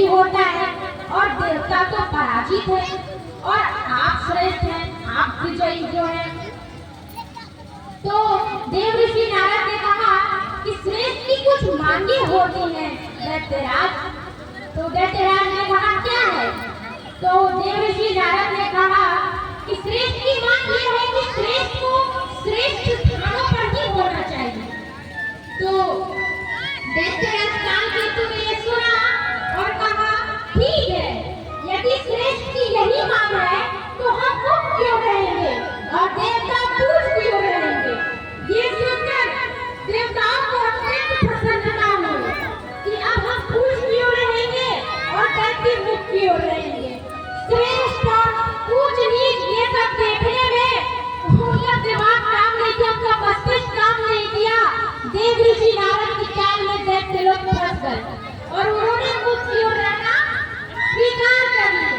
यही होता है। और देवता तो पराजित है और आप श्रेष्ठ हैं, आप विजयी जो है। तो देव ऋषि नारद ने कहा कि श्रेष्ठ की कुछ मांगे होती हैं दैत्यराज। तो दैत्यराज ने कहा क्या है? तो देव ऋषि नारद ने कहा कि श्रेष्ठ की मांग ये है कि श्रेष्ठ को श्रेष्ठ स्थानों पर ही होना चाहिए। तो दैत्यराज कालकेतु ने ये सुना और कहा ठीक है, यदि श्रेष्ठ की यही मांग है तो हम मुक्त क्यों रहेंगे और देवता पूज क्यों रहेंगे। ये सुनकर देवताओं को अत्यंत प्रसन्नता हुई कि अब हम पूज क्यों रहेंगे और दैत्य मुक्त क्यों रहेंगे। श्रेष्ठ और पूज नीच ये सब देखने में उनका दिमाग काम नहीं किया, उनका मस्तिष्क काम नहीं किया। देव ऋषि नारद की चाल में दैत्य लोग फंस गए और उन्होंने मुक्त की ओर रहना स्वीकार कर लिया।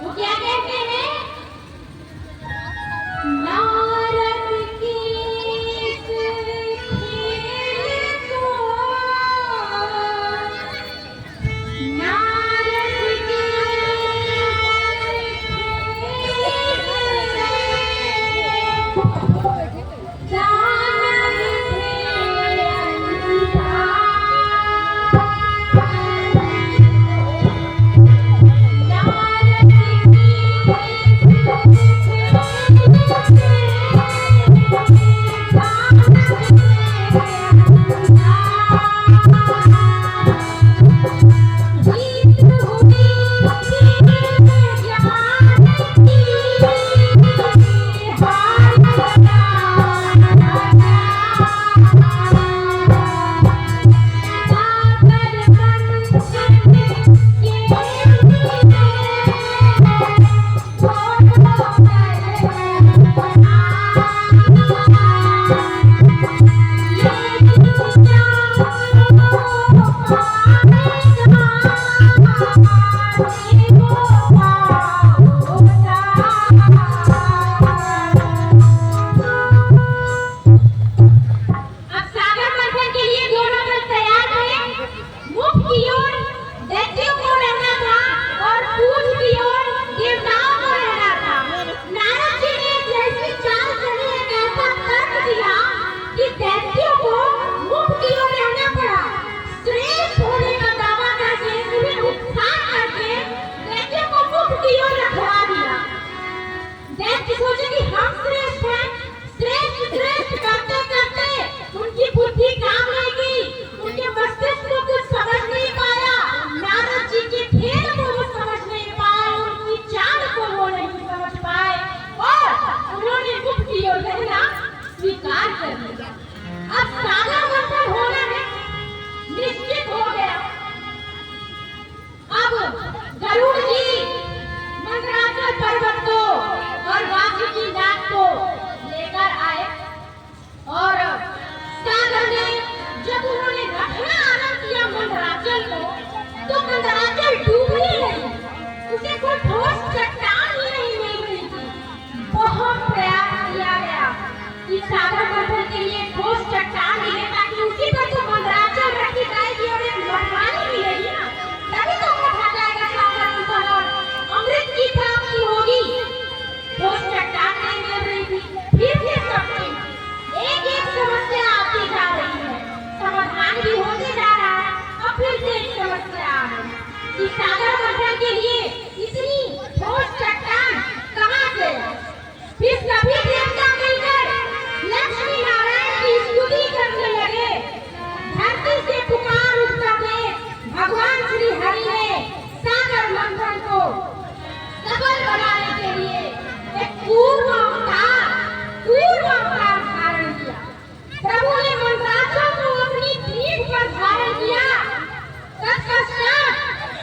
वो क्या कहते हैं? नारद की इस खेल को, नारद की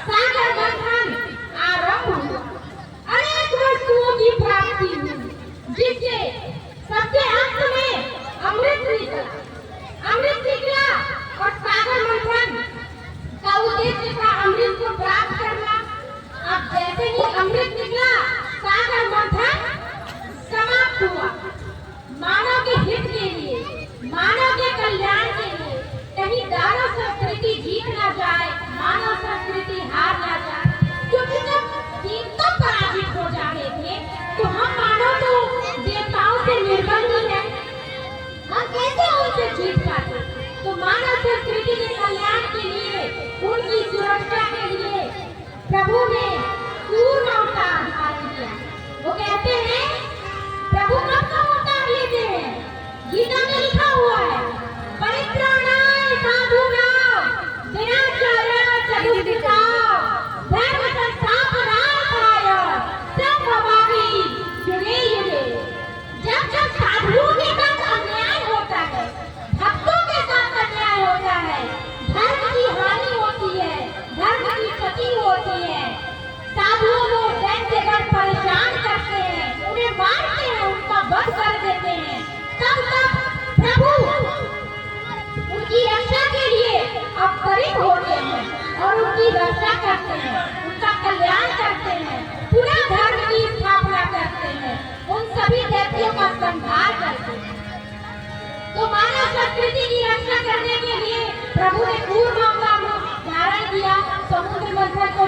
सागर प्रभु ने कूर्म अवतार धारण किया। वो कहते हैं प्रभु कब का अवतार लेते हैं, गीता में लिखा हुआ है, परित्राणाय साधूनां विनाशाय चतुर्दिशां धर्म संस्थापनार्थाय संभवामि युगे युगे। जब जब साधुओं के साथ अन्याय होता है, भक्तों के साथ अन्याय होता है, धर्म की हानि होती है, धर्म की क्षति होती है, साधुओं को दैत्यगण परेशान करते हैं, उन्हें मारते हैं, उनका वध कर देते हैं, तब तब प्रभु उनकी रक्षा के लिए अवतरित होते हैं और उनकी रक्षा करते हैं, उनका कल्याण करते हैं, पुनः धर्म की स्थापना करते हैं, उन सभी दैत्यों का संहार करते हैं। तो मानव संस्कृति की रक्षा करने के लिए प्रभु ने कूर्म अवतार धारण किया, समुद्र मंथन को